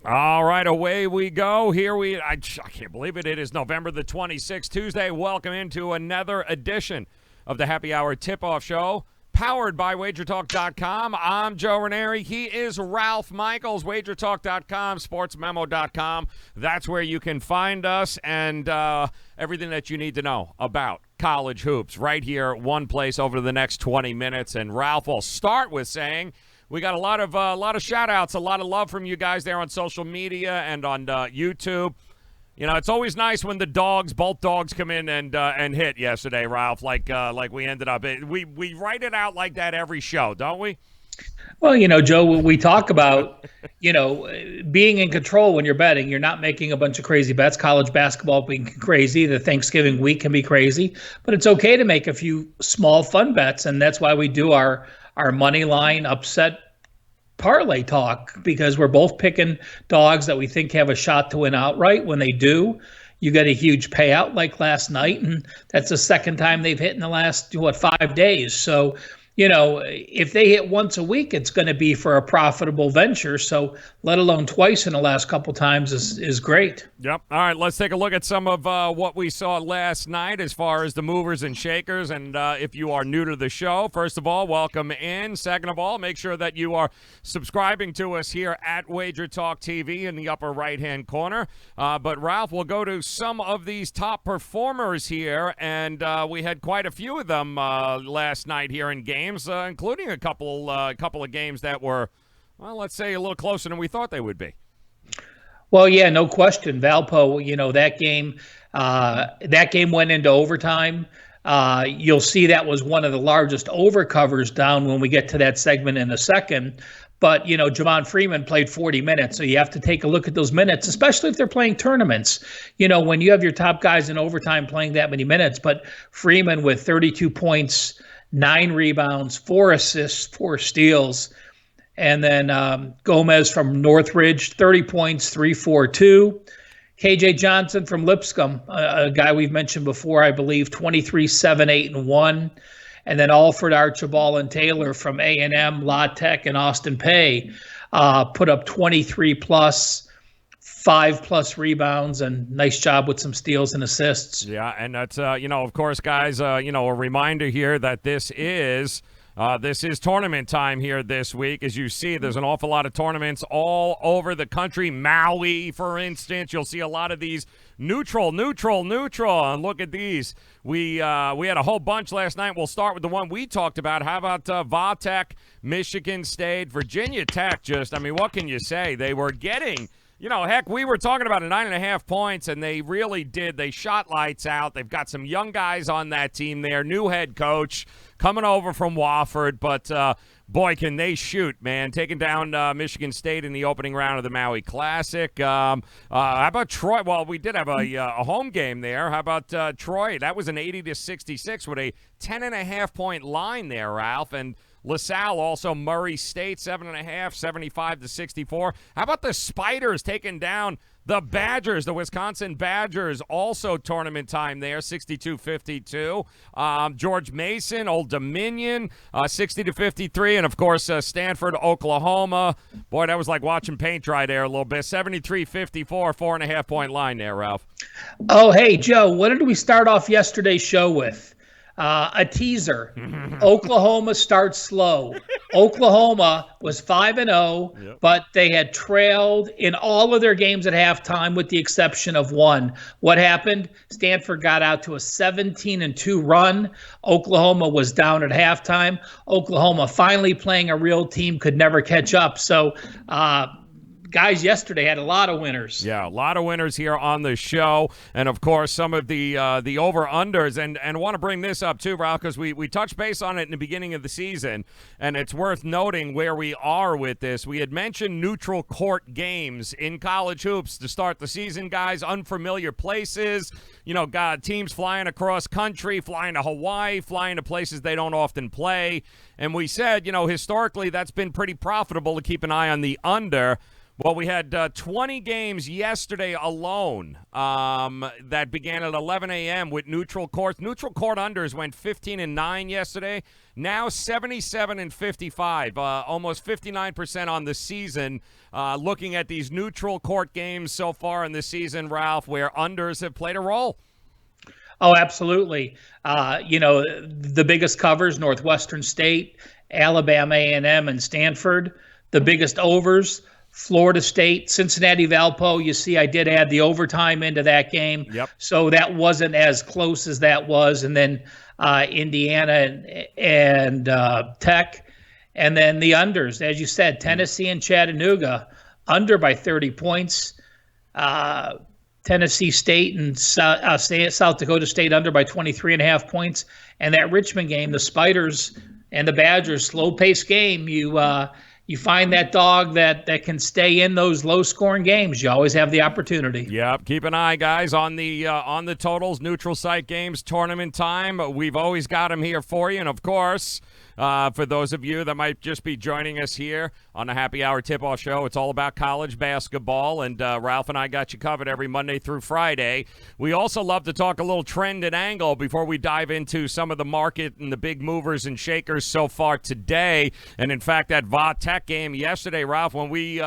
All right, away we go. I can't believe it. It is November the 26th, Tuesday. Welcome into another edition of the Happy Hour Tip-Off Show, powered by WagerTalk.com. I'm Joe Raineri. He is Ralph Michaels, WagerTalk.com, SportsMemo.com. That's where you can find us and everything that you need to know about college hoops right here, one place over the next 20 minutes. And Ralph will start with saying we got a lot of shout-outs, a lot of love from you guys there on social media and on YouTube. You know, it's always nice when both dogs come in and hit yesterday, Ralph, like we ended up. We write it out like that every show, don't we? Well, Joe, we talk about, being in control when you're betting. You're not making a bunch of crazy bets. College basketball being crazy. The Thanksgiving week can be crazy. But it's okay to make a few small fun bets, and that's why we do our money line upset parlay talk, because we're both picking dogs that we think have a shot to win outright. When they do, you get a huge payout like last night, and that's the second time they've hit in the last 5 days. So if they hit once a week, it's going to be for a profitable venture. So let alone twice in the last couple times is great. Yep. All right, let's take a look at some of what we saw last night as far as the movers and shakers. And if you are new to the show, first of all, welcome in. Second of all, make sure that you are subscribing to us here at Wager Talk TV in the upper right-hand corner. But, Ralph, we'll go to some of these top performers here, and we had quite a few of them last night here in games. Including a couple of games that were, well, let's say a little closer than we thought they would be. Well, yeah, no question. Valpo, that game went into overtime. You'll see that was one of the largest overcovers down when we get to that segment in a second. But, Javon Freeman played 40 minutes, so you have to take a look at those minutes, especially if they're playing tournaments. When you have your top guys in overtime playing that many minutes. But Freeman with 32 points, 9 rebounds, 4 assists, 4 steals. And then Gomez from Northridge, 30 points, 3-4-2. KJ Johnson from Lipscomb, a guy we've mentioned before, I believe, 23, 7, 8, and 1. And then Alfred, Archibald, and Taylor from A&M, La Tech, and Austin Peay put up 23+. 5+ rebounds, and nice job with some steals and assists. Yeah, and that's, of course, guys, a reminder here that this is tournament time here this week. As you see, there's an awful lot of tournaments all over the country. Maui, for instance, you'll see a lot of these neutral. And look at these. We had a whole bunch last night. We'll start with the one we talked about. How about Vatech, Michigan State, Virginia Tech? What can you say? They were getting... heck, we were talking about 9.5 points, and they really did. They shot lights out. They've got some young guys on that team there. New head coach coming over from Wofford, but boy, can they shoot, man. Taking down Michigan State in the opening round of the Maui Classic. How about Troy? Well, we did have a home game there. How about Troy? That was an 80-66 with a 10.5-point line there, Ralph, and LaSalle also Murray State 7.5, 75-64. How about the Spiders taking down the Badgers, the Wisconsin Badgers? Also tournament time there, 62-52. George Mason, Old Dominion, 60-53, and of course Stanford, Oklahoma. Boy, that was like watching paint dry there a little bit. 73-54, 4.5-point line there, Ralph. Oh, hey Joe, what did we start off yesterday's show with? A teaser. Oklahoma starts slow. Oklahoma was 5-0, yep, but they had trailed in all of their games at halftime with the exception of one. What happened? Stanford got out to a 17-2 run. Oklahoma was down at halftime. Oklahoma finally playing a real team, could never catch up. So, guys yesterday had a lot of winners. Yeah, a lot of winners here on the show. And, of course, some of the over-unders. And I want to bring this up, too, Ralph, because we touched base on it in the beginning of the season, and it's worth noting where we are with this. We had mentioned neutral court games in college hoops to start the season, guys, unfamiliar places. Teams flying across country, flying to Hawaii, flying to places they don't often play. And we said, historically, that's been pretty profitable to keep an eye on the under. Well, we had 20 games yesterday alone that began at 11 a.m. with neutral courts. Neutral court unders went 15-9 yesterday. Now 77-55, almost 59% on the season. Looking at these neutral court games so far in the season, Ralph, where unders have played a role. Oh, absolutely. The biggest covers, Northwestern State, Alabama A&M, and Stanford. The biggest overs, Florida State, Cincinnati Valpo. You see, I did add the overtime into that game. Yep. So that wasn't as close as that was. And then Indiana and Tech. And then the unders, as you said, Tennessee and Chattanooga, under by 30 points. Tennessee State and South Dakota State under by 23.5 points. And that Richmond game, the Spiders and the Badgers, slow-paced game, you find that dog that can stay in those low-scoring games. You always have the opportunity. Yep. Keep an eye, guys, on the totals, neutral site games, tournament time. We've always got them here for you. And, of course, for those of you that might just be joining us here on the Happy Hour Tip-Off Show, it's all about college basketball, and Ralph and I got you covered every Monday through Friday. We also love to talk a little trend and angle before we dive into some of the market and the big movers and shakers so far today. And, in fact, that Va-Tech game yesterday, Ralph, when we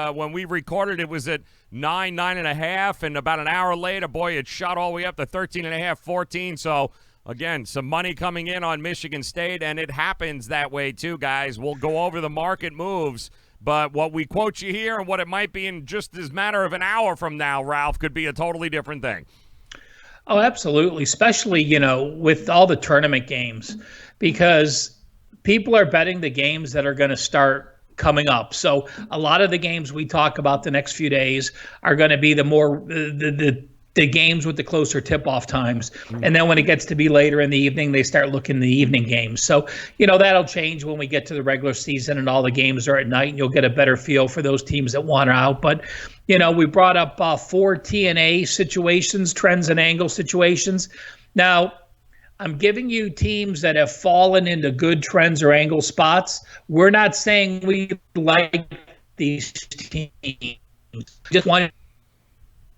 recorded, it was at 9.5, and about an hour later, boy, it shot all the way up to 13.5, 14, so again, some money coming in on Michigan State, and it happens that way too, guys. We'll go over the market moves, but what we quote you here and what it might be in just this matter of an hour from now, Ralph, could be a totally different thing. Oh, absolutely, especially, with all the tournament games, because people are betting the games that are going to start coming up. So a lot of the games we talk about the next few days are going to be the games with the closer tip-off times. And then when it gets to be later in the evening, they start looking at the evening games. So, that'll change when we get to the regular season and all the games are at night, and you'll get a better feel for those teams that want out. But, we brought up 4 TNA situations, trends and angle situations. Now, I'm giving you teams that have fallen into good trends or angle spots. We're not saying we like these teams. Just want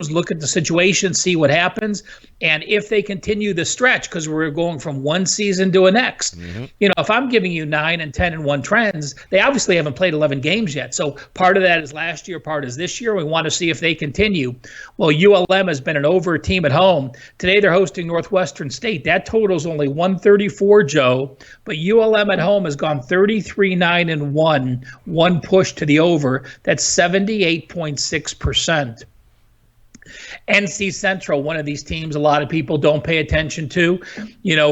look at the situation, see what happens, and if they continue the stretch, because we're going from one season to a next. If I'm giving you 9 and 10 and 1 trends, they obviously haven't played 11 games yet. So part of that is last year, part is this year. We want to see if they continue. Well, ULM has been an over team at home. Today they're hosting Northwestern State. That total's only 134, Joe, but ULM at home has gone 33-9 and 1 push to the over. That's 78.6%. NC Central, one of these teams a lot of people don't pay attention to,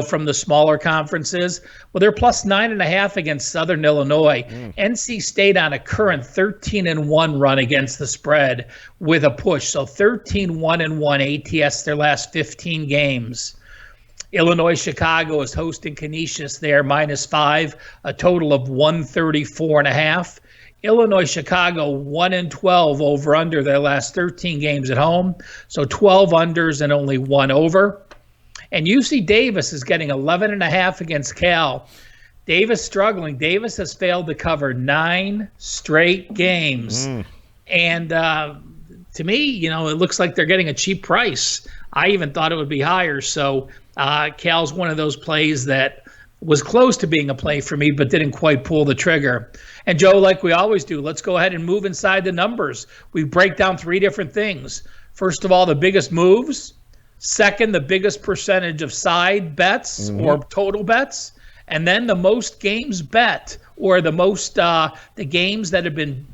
from the smaller conferences. Well, they're plus 9.5 against Southern Illinois. NC State on a current 13-1 run against the spread with a push. So 13-1-1 ATS their last 15 games. Illinois Chicago is hosting Canisius there, -5, a total of 134.5. Illinois Chicago 1-12 over under their last 13 games at home, so 12 unders and only 1 over. And UC Davis is getting 11.5 against Cal. Davis struggling. Davis has failed to cover 9 straight games. And to me, it looks like they're getting a cheap price. I even thought it would be higher. So Cal's one of those plays that was close to being a play for me, but didn't quite pull the trigger. And Joe, like we always do, let's go ahead and move inside the numbers. We break down 3 different things. First of all, the biggest moves. Second, the biggest percentage of side bets or total bets. And then the most games bet, or the most the games that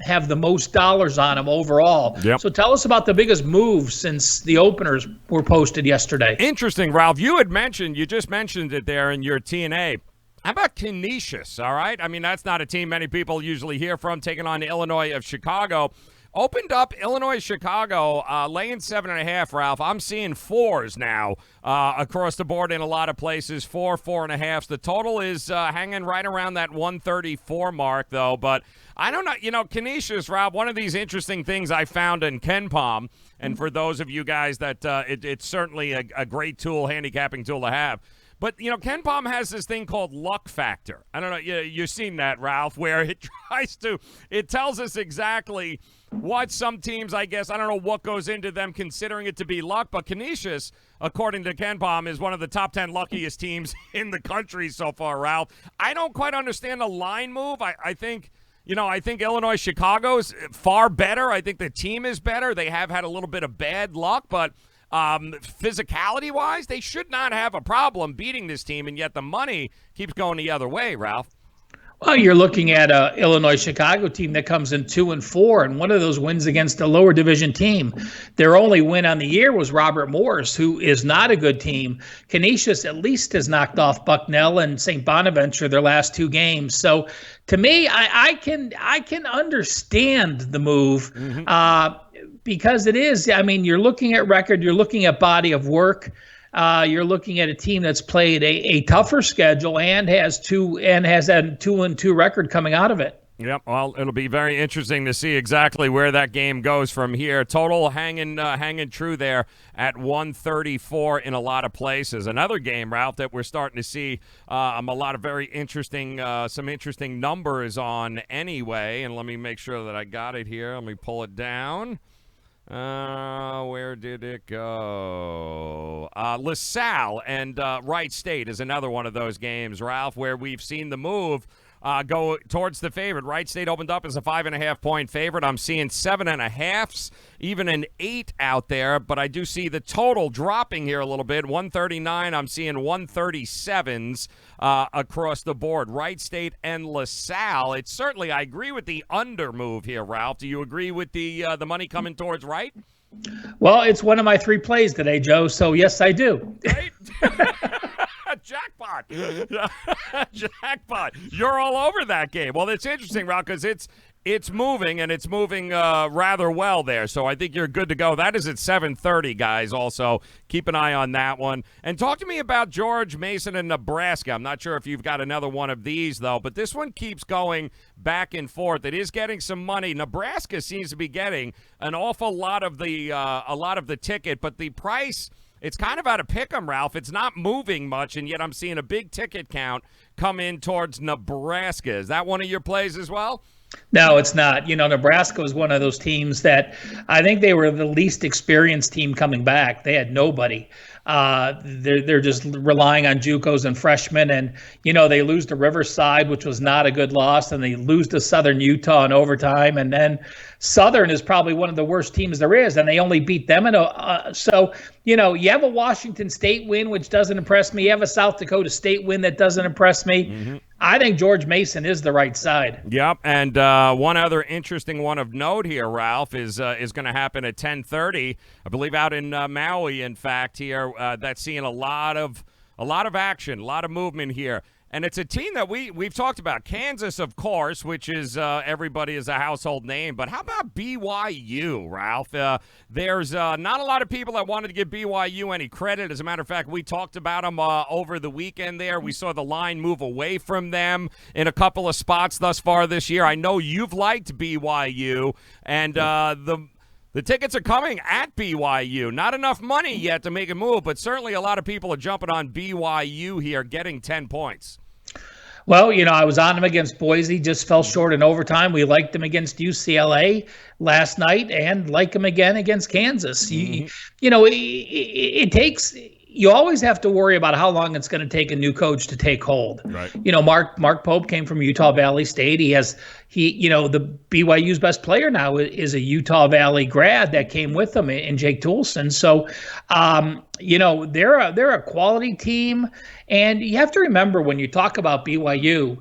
have the most dollars on them overall. Yep. So tell us about the biggest moves since the openers were posted yesterday. Interesting, Ralph. You just mentioned it there in your TNA. How about Canisius, all right? I mean, that's not a team many people usually hear from, taking on Illinois of Chicago. Opened up Illinois, Chicago, laying 7.5, Ralph. I'm seeing 4s now across the board in a lot of places, 4.5. The total is hanging right around that 134 mark, though. But I don't know. Canisius, Ralph, one of these interesting things I found in KenPom, and for those of you guys that it's certainly a great tool, handicapping tool to have. But, Ken Palm has this thing called luck factor. I don't know. You've seen that, Ralph, where it tells us exactly what some teams, I guess, I don't know what goes into them considering it to be luck, but Canisius, according to Ken Palm, is one of the top 10 luckiest teams in the country so far, Ralph. I don't quite understand the line move. I think Illinois Chicago's far better. I think the team is better. They have had a little bit of bad luck, but physicality-wise, they should not have a problem beating this team, and yet the money keeps going the other way, Ralph. Well, you're looking at a Illinois-Chicago team that comes in 2-4, and one of those wins against a lower division team. Their only win on the year was Robert Morris, who is not a good team. Canisius at least has knocked off Bucknell and St. Bonaventure their last 2 games. So, to me, I can understand the move because it is. I mean, you're looking at record, you're looking at body of work. You're looking at a team that's played a tougher schedule and has had a 2-2 record coming out of it. Yep. Well, it'll be very interesting to see exactly where that game goes from here. Total hanging true there at 134 in a lot of places. Another game, Ralph, that we're starting to see a lot of very interesting, some interesting numbers on anyway. And let me make sure that I got it here. Let me pull it down. Where did it go? LaSalle and Wright State is another one of those games, Ralph, where we've seen the move go towards the favorite. Wright State opened up as a 5.5-point favorite. I'm seeing 7.5s, even an 8 out there, but I do see the total dropping here a little bit. 139, I'm seeing 137s across the board. Wright State and LaSalle. It's certainly, I agree with the under move here, Ralph. Do you agree with the money coming towards Wright? Well, it's one of my 3 plays today, Joe, so yes, I do. Right? Jackpot. Jackpot. You're all over that game. Well, it's interesting, Ralph, because it's moving, and it's moving rather well there. So I think you're good to go. That is at 7:30, guys, also. Keep an eye on that one. And talk to me about George Mason and Nebraska. I'm not sure if you've got another one of these, though, but this one keeps going back and forth. It is getting some money. Nebraska seems to be getting an awful lot of the ticket, but the price – it's kind of out of pick 'em, Ralph. It's not moving much, and yet I'm seeing a big ticket count come in towards Nebraska. Is that one of your plays as well? No, it's not. Nebraska was one of those teams that I think they were the least experienced team coming back. They had nobody. They're just relying on JUCOs and freshmen, and they lose to Riverside, which was not a good loss, and they lose to Southern Utah in overtime, and then Southern is probably one of the worst teams there is, and they only beat them so you have a Washington State win, which doesn't impress me. You have a South Dakota State win that doesn't impress me. Mm-hmm. I think George Mason is the right side. Yep, and one other interesting one of note here, Ralph, is going to happen at 10:30. I believe out in Maui. In fact, here that's seeing a lot of action, a lot of movement here. And it's a team that we've talked about. Kansas, of course, which is everybody is a household name. But how about BYU, Ralph? There's not a lot of people that wanted to give BYU any credit. As a matter of fact, we talked about them over the weekend there. We saw the line move away from them in a couple of spots thus far this year. I know you've liked BYU, and the tickets are coming at BYU. Not enough money yet to make a move, but certainly a lot of people are jumping on BYU here, getting 10 points. Well, I was on them against Boise, just fell short in overtime. We liked them against UCLA last night and like them again against Kansas. Mm-hmm. It takes – you always have to worry about how long it's going to take a new coach to take hold. Right. Mark Pope came from Utah Valley State. The BYU's best player now is a Utah Valley grad that came with him in Jake Toulson. So, they're a quality team. And you have to remember when you talk about BYU,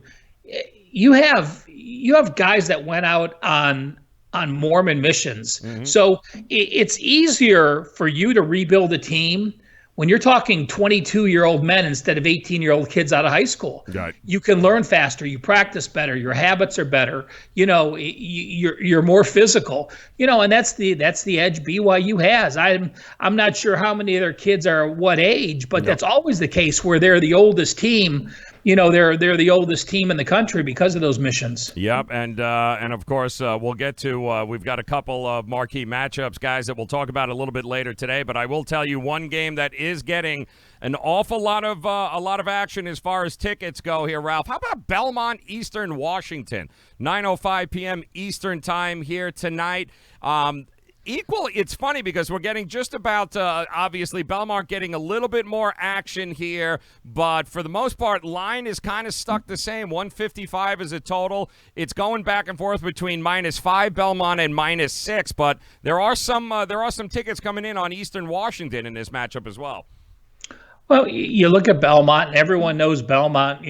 you have guys that went out on Mormon missions. Mm-hmm. So it's easier for you to rebuild a team when you're talking 22-year-old men instead of 18-year-old kids out of high school. Right. You can learn faster, you practice better, your habits are better, you're more physical, and that's the edge BYU has. I'm not sure how many of their kids are what age, but that's always the case where they're the oldest team. they're the oldest team in the country because of those missions. Yep, and of course we'll get to we've got a couple of marquee matchups, guys, that we'll talk about a little bit later today. But I will tell you one game that is getting an awful lot of action as far as tickets go here, Ralph. How about Belmont Eastern Washington, 9:05 p.m. Eastern time here tonight. It's funny because we're getting just about, obviously, Belmont getting a little bit more action here, but for the most part, line is kind of stuck the same. 155 is a total. It's going back and forth between -5 Belmont and -6, but there are some tickets coming in on Eastern Washington in this matchup as well. Well, you look at Belmont, and everyone knows Belmont,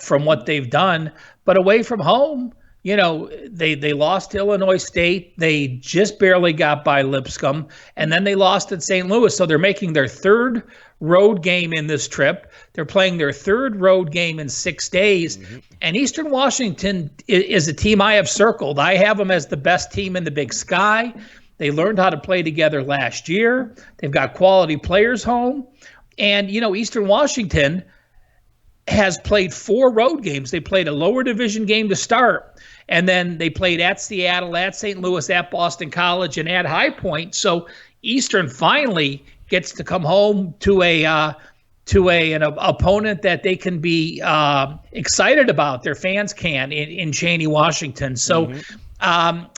from what they've done, but away from home, they lost to Illinois State. They just barely got by Lipscomb, and then they lost at St. Louis. So they're making their third road game in this trip. They're playing their third road game in 6 days. Mm-hmm. And Eastern Washington is a team I have circled. I have them as the best team in the Big Sky. They learned how to play together last year. They've got quality players home. And, Eastern Washington has played 4 road games. They played a lower division game to start, and then they played at Seattle, at St. Louis, at Boston College, and at High Point. So Eastern finally gets to come home to an opponent that they can be excited about. Their fans can in Cheney, Washington. So,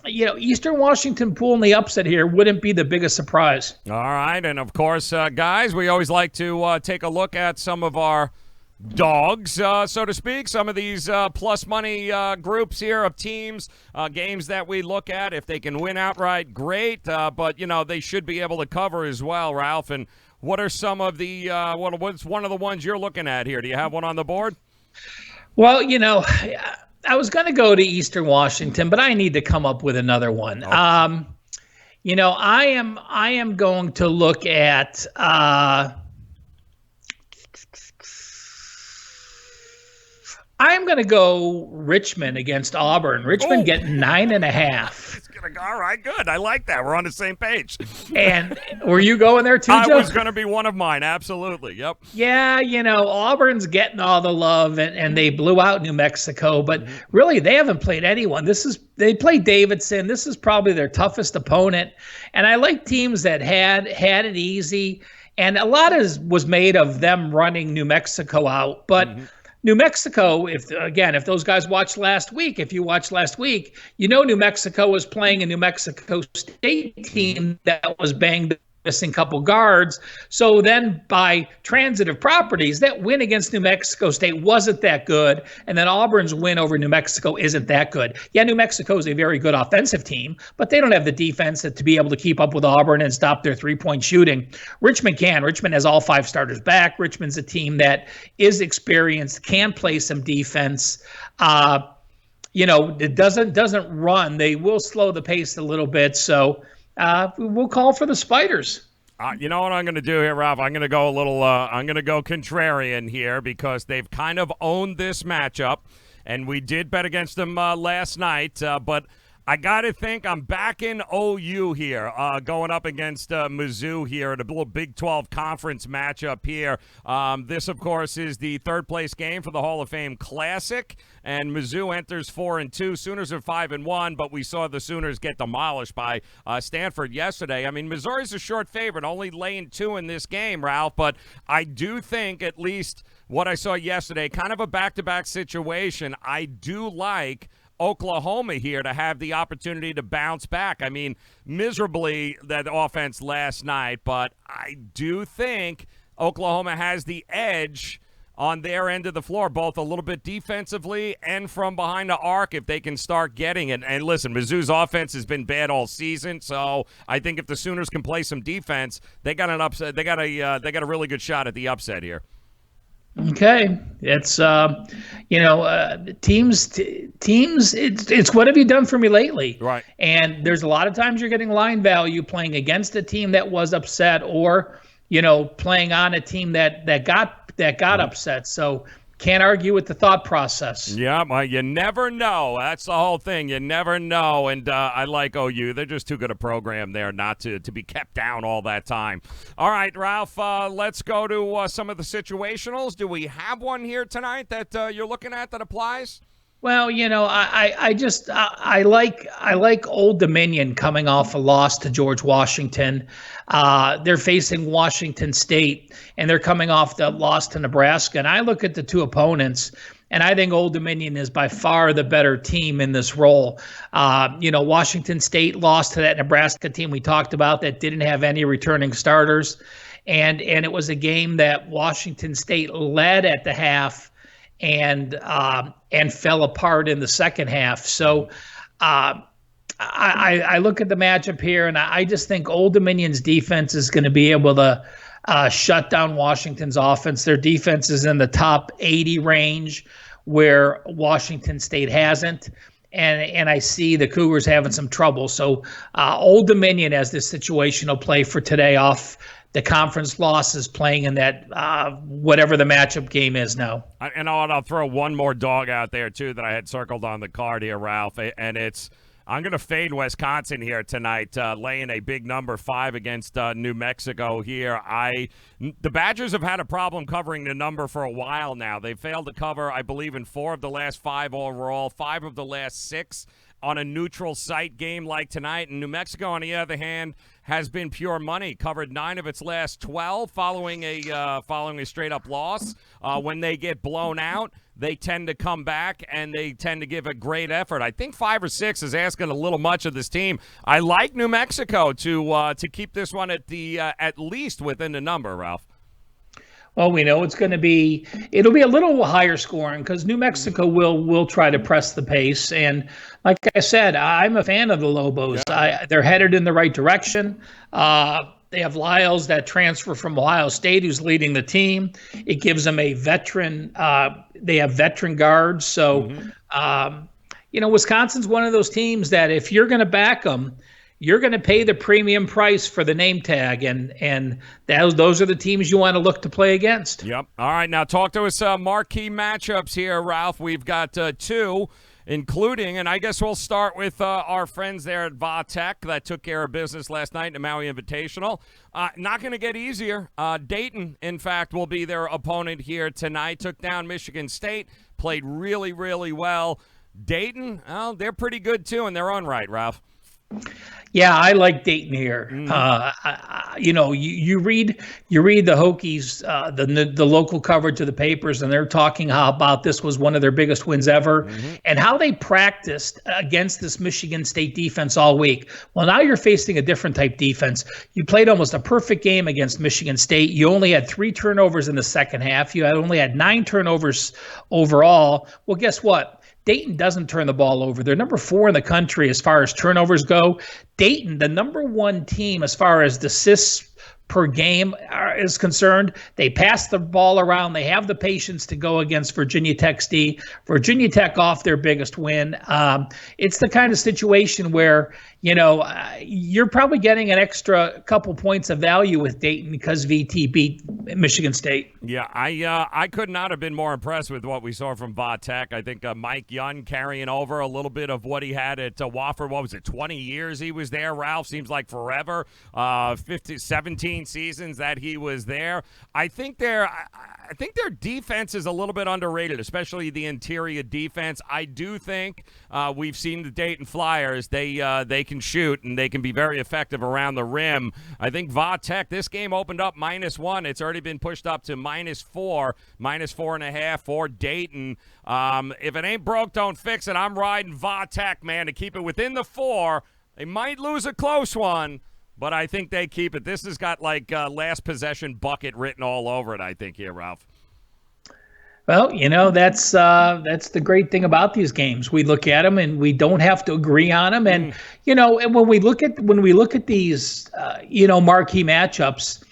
Eastern Washington pulling the upset here wouldn't be the biggest surprise. All right, and of course, guys, we always like to take a look at some of our dogs, so to speak, some of these plus money groups here of teams, games that we look at. If they can win outright, great, but they should be able to cover as well, Ralph. And what are some of the what's one of the ones you're looking at here? Do you have one on the board? Well, I was going to go to Eastern Washington, but I need to come up with another one. Okay. I am going to look at I'm going to go Richmond against Auburn. Richmond getting 9.5. It's gonna go. All right, good. I like that. We're on the same page. And were you going there too, Joe? I was going to be one of mine. Absolutely. Yep. Yeah, Auburn's getting all the love, and they blew out New Mexico, but really they haven't played anyone. They played Davidson. This is probably their toughest opponent, and I like teams that had it easy, and a lot was made of them running New Mexico out, but. New Mexico, if those guys watched last week, New Mexico was playing a New Mexico State team that was banged, missing a couple guards. So then by transitive properties, that win against New Mexico State wasn't that good. And then Auburn's win over New Mexico isn't that good. Yeah, New Mexico is a very good offensive team, but they don't have the defense to be able to keep up with Auburn and stop their three-point shooting. Richmond can. Richmond has all 5 starters back. Richmond's a team that is experienced, can play some defense. It doesn't run. They will slow the pace a little bit. So we'll call for the Spiders. You know what I'm going to do here, Ralph? I'm going to go I'm going to go contrarian here because they've kind of owned this matchup, and we did bet against them last night, but I got to think I'm back in OU here, going up against Mizzou here at a little Big 12 conference matchup here. This, of course, is the third-place game for the Hall of Fame Classic, and Mizzou enters 4-2. Sooners are 5-1, but we saw the Sooners get demolished by Stanford yesterday. I mean, Missouri's a short favorite, only laying 2 in this game, Ralph, but I do think at least what I saw yesterday, kind of a back-to-back situation, I do like Oklahoma here to have the opportunity to bounce back. I mean, miserably that offense last night, but I do think Oklahoma has the edge on their end of the floor, both a little bit defensively and from behind the arc if they can start getting it. And listen, Mizzou's offense has been bad all season, so I think if the Sooners can play some defense, they got an upset. They got a really good shot at the upset here. Okay, it's teams. It's what have you done for me lately? Right. And there's a lot of times you're getting line value playing against a team that was upset, or playing on a team that got upset. So can't argue with the thought process. Yeah, well, you never know. That's the whole thing. You never know. And I like OU. They're just too good a program there not to be kept down all that time. All right, Ralph, let's go to some of the situationals. Do we have one here tonight that you're looking at that applies? Well, I like Old Dominion coming off a loss to George Washington. They're facing Washington State, and they're coming off the loss to Nebraska. And I look at the two opponents, and I think Old Dominion is by far the better team in this role. Washington State lost to that Nebraska team we talked about that didn't have any returning starters, and it was a game that Washington State led at the half and fell apart in the second half. So I look at the matchup here, and I just think Old Dominion's defense is going to be able to shut down Washington's offense. Their defense is in the top 80 range, where Washington State hasn't. And I see the Cougars having some trouble. So Old Dominion, as this situational play for today, off the conference losses, playing in that whatever the matchup game is now. And I'll throw one more dog out there, too, that I had circled on the card here, Ralph. And I'm going to fade Wisconsin here tonight, laying a big number 5 against New Mexico here. The Badgers have had a problem covering the number for a while now. They failed to cover, I believe, in 4 of the last 5 overall, 5 of the last 6 on a neutral site game like tonight. And New Mexico, on the other hand, has been pure money. Covered 9 of its last 12 following a straight-up loss. When they get blown out, they tend to come back, and they tend to give a great effort. I think 5 or 6 is asking a little much of this team. I like New Mexico to keep this one at least within the number, Ralph. Well, we know it'll be a little higher scoring because New Mexico will try to press the pace. And like I said, I'm a fan of the Lobos. Yeah. They're headed in the right direction. They have Lyles that transfer from Ohio State, who's leading the team. It gives them a veteran. They have veteran guards. So, Wisconsin's one of those teams that if you're going to back them, you're going to pay the premium price for the name tag, and those are the teams you want to look to play against. Yep. All right, now talk to us marquee matchups here, Ralph. We've got 2, including, and I guess we'll start with our friends there at Va-Tech that took care of business last night in the Maui Invitational. Not going to get easier. Dayton, in fact, will be their opponent here tonight. Took down Michigan State, played really, really well. Dayton, they're pretty good, too, in their own right, Ralph. Yeah, I like Dayton here. You read the Hokies, the local coverage of the papers, and they're talking how about this was one of their biggest wins ever, and how they practiced against this Michigan State defense all week. Well, now you're facing a different type defense. You played almost a perfect game against Michigan State. You only had 3 turnovers in the second half. You only had 9 turnovers overall. Well, guess what? Dayton doesn't turn the ball over. They're number 4 in the country as far as turnovers go. Dayton, the number 1 team as far as assists per game is concerned. They pass the ball around. They have the patience to go against Virginia Tech's D. Virginia Tech off their biggest win. It's the kind of situation where, you're probably getting an extra couple points of value with Dayton because VT beat Michigan State. Yeah, I could not have been more impressed with what we saw from Va-Tech. I think Mike Young carrying over a little bit of what he had at Wofford. What was it, 20 years he was there, Ralph? Seems like forever. 17 seasons that he was there. I think their defense is a little bit underrated, especially the interior defense. I do think we've seen the Dayton Flyers. They can shoot, and they can be very effective around the rim. I think Va-Tech, this game opened up -1. It's already been pushed up to -4, -4.5 for Dayton. If it ain't broke, don't fix it. I'm riding Va-Tech, man, to keep it within the 4. They might lose a close one, but I think they keep it. This has got like last possession bucket written all over it, I think, here, Ralph. Well, that's the great thing about these games. We look at them and we don't have to agree on them. And and when we look at these marquee matchups,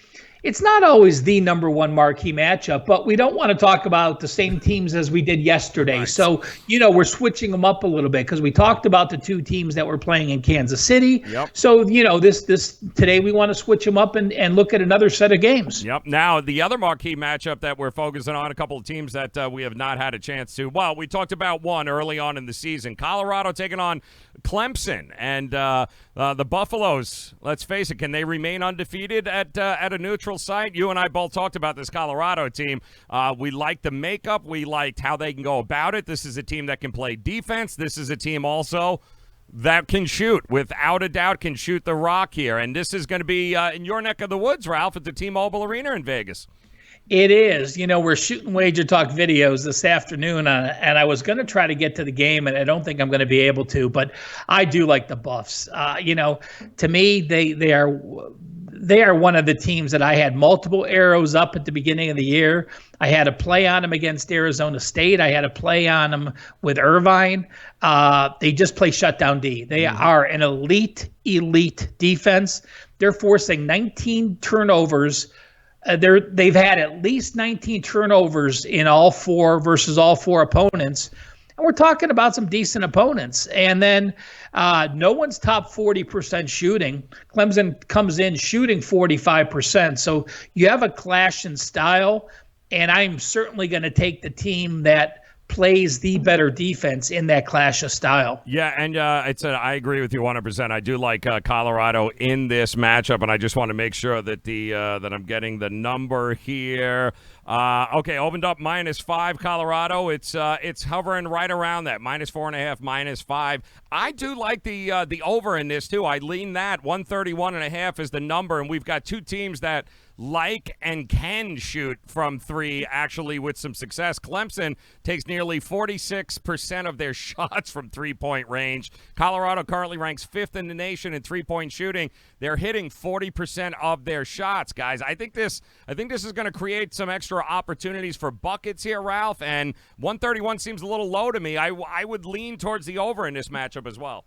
It's not always the number one marquee matchup, but we don't want to talk about the same teams as we did yesterday. Right. So, we're switching them up a little bit because we talked about the two teams that were playing in Kansas City. Yep. So, this today we want to switch them up and look at another set of games. Yep. Now, the other marquee matchup that we're focusing on, a couple of teams that we have not had a chance to. Well, we talked about one early on in the season. Colorado taking on Clemson. And the Buffaloes, let's face it, can they remain undefeated at a neutral site? You and I both talked about this Colorado team. We like the makeup. We liked how they can go about it. This is a team that can play defense. This is a team also that can shoot, without a doubt, can shoot the rock here. And this is going to be in your neck of the woods, Ralph, at the T-Mobile Arena in Vegas. It is. We're shooting Wager Talk videos this afternoon, and I was going to try to get to the game, and I don't think I'm going to be able to, but I do like the Buffs. To me, they are one of the teams that I had multiple arrows up at the beginning of the year. I had a play on them against Arizona State. I had a play on them with Irvine. They just play shutdown D. They are an elite defense. They're forcing 19 turnovers. They've had at least 19 turnovers in all four versus all four opponents. And we're talking about some decent opponents. And then no one's top 40% shooting. Clemson comes in shooting 45%. So you have a clash in style. And I'm certainly going to take the team that plays the better defense in that clash of style. Yeah, and I agree with you 100%. I do like Colorado in this matchup, and I just want to make sure that that I'm getting the number here. Okay, opened up -5 Colorado. It's hovering right around that -4.5, -5. I do like the over in this too. I lean that 131.5 is the number, and we've got two teams that like and can shoot from three, actually, with some success. Clemson takes nearly 46% of their shots from three-point range. Colorado currently ranks 5th in the nation in three-point shooting. They're hitting 40% of their shots, guys. I think this is going to create some extra opportunities for buckets here, Ralph, and 131 seems a little low to me. I would lean towards the over in this matchup as well.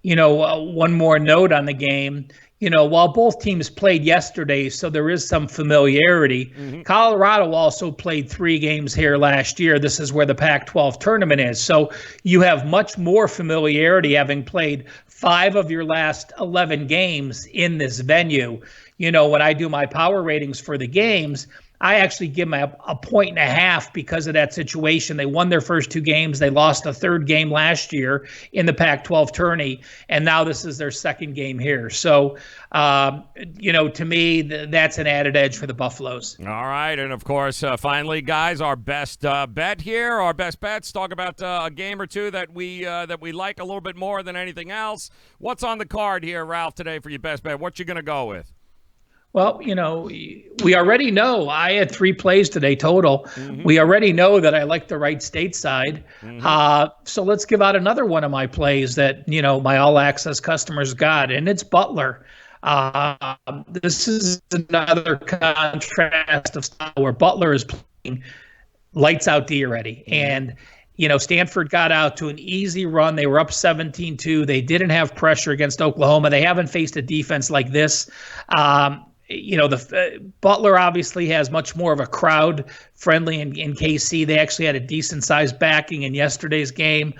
One more note on the game. While both teams played yesterday, so there is some familiarity, Colorado also played 3 games here last year. This is where the Pac-12 tournament is. So you have much more familiarity having played 5 of your last 11 games in this venue. When I do my power ratings for the games, I actually give them a 1.5 because of that situation. They won their first 2 games. They lost a 3rd game last year in the Pac-12 tourney, and now this is their 2nd game here. So, to me, that's an added edge for the Buffaloes. All right, and of course, finally, guys, our best bet here, our best bets. Talk about a game or two that we like a little bit more than anything else. What's on the card here, Ralph, today for your best bet? What you going to go with? Well, we already know I had 3 plays today total. We already know that I like the Wright State side. So let's give out another one of my plays that, my all access customers got, and it's Butler. This is another contrast of style where Butler is playing lights out D already. And, Stanford got out to an easy run. They were up 17-2. They didn't have pressure against Oklahoma. They haven't faced a defense like this. Butler obviously has much more of a crowd friendly in KC. They actually had a decent sized backing in yesterday's game.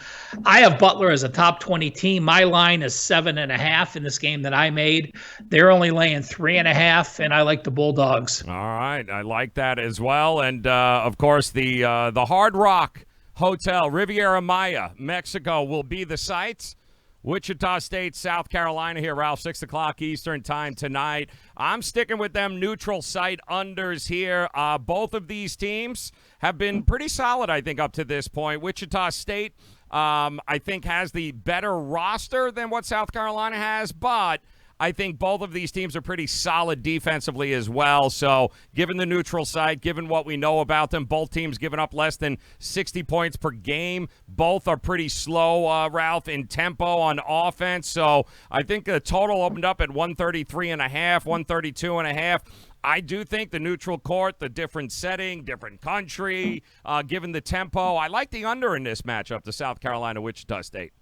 I have Butler as a top 20 team. My line is 7.5 in this game that I made. They're only laying 3.5, and I like the Bulldogs. All right, I like that as well. And of course, the Hard Rock Hotel Riviera Maya, Mexico, will be the site. Wichita State, South Carolina here, Ralph, 6 o'clock Eastern time tonight. I'm sticking with them neutral site unders here. Both of these teams have been pretty solid, I think, up to this point. Wichita State, I think, has the better roster than what South Carolina has, but I think both of these teams are pretty solid defensively as well. So given the neutral site, given what we know about them, both teams giving up less than 60 points per game. Both are pretty slow, Ralph, in tempo on offense. So I think the total opened up at 133.5, 132.5. I do think the neutral court, the different setting, different country, given the tempo, I like the under in this matchup, the South Carolina-Wichita State.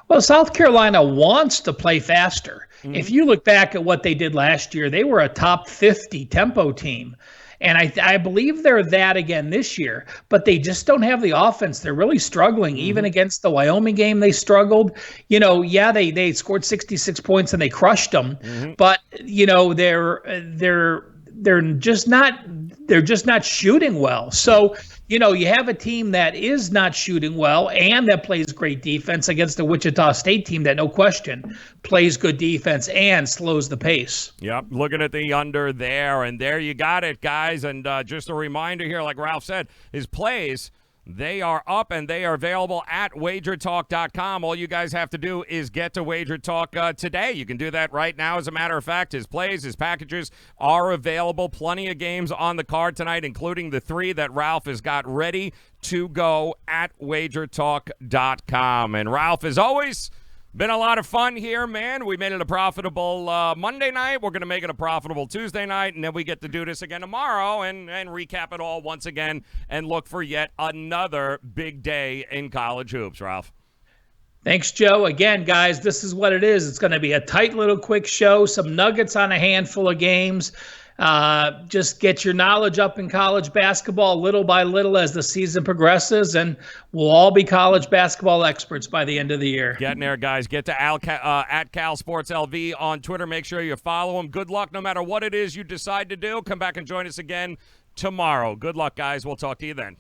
Well, South Carolina wants to play faster. If you look back at what they did last year, they were a top 50 tempo team. And I believe they're that again this year, but they just don't have the offense. They're really struggling. Even against the Wyoming game, they struggled. Yeah, they scored 66 points and they crushed them, but they're just not shooting well. So, you have a team that is not shooting well and that plays great defense against the Wichita State team that, no question, plays good defense and slows the pace. Yep, looking at the under there, and there you got it, guys. And just a reminder here, like Ralph said, his plays, they are up and they are available at wagertalk.com. All you guys have to do is get to Wager Talk today. You can do that right now. As a matter of fact, his plays, his packages are available. Plenty of games on the card tonight, including the 3 that Ralph has got ready to go at wagertalk.com. And Ralph, as always, been a lot of fun here, man. We made it a profitable Monday night. We're going to make it a profitable Tuesday night, and then we get to do this again tomorrow and recap it all once again and look for yet another big day in college hoops, Ralph. Thanks, Joe. Again, guys, this is what it is. It's going to be a tight little quick show, some nuggets on a handful of games. Just get your knowledge up in college basketball little by little as the season progresses, and we'll all be college basketball experts by the end of the year. Getting there, guys. Get to at Cal Sports LV on Twitter. Make sure you follow him. Good luck no matter what it is you decide to do. Come back and join us again tomorrow. Good luck, guys. We'll talk to you then.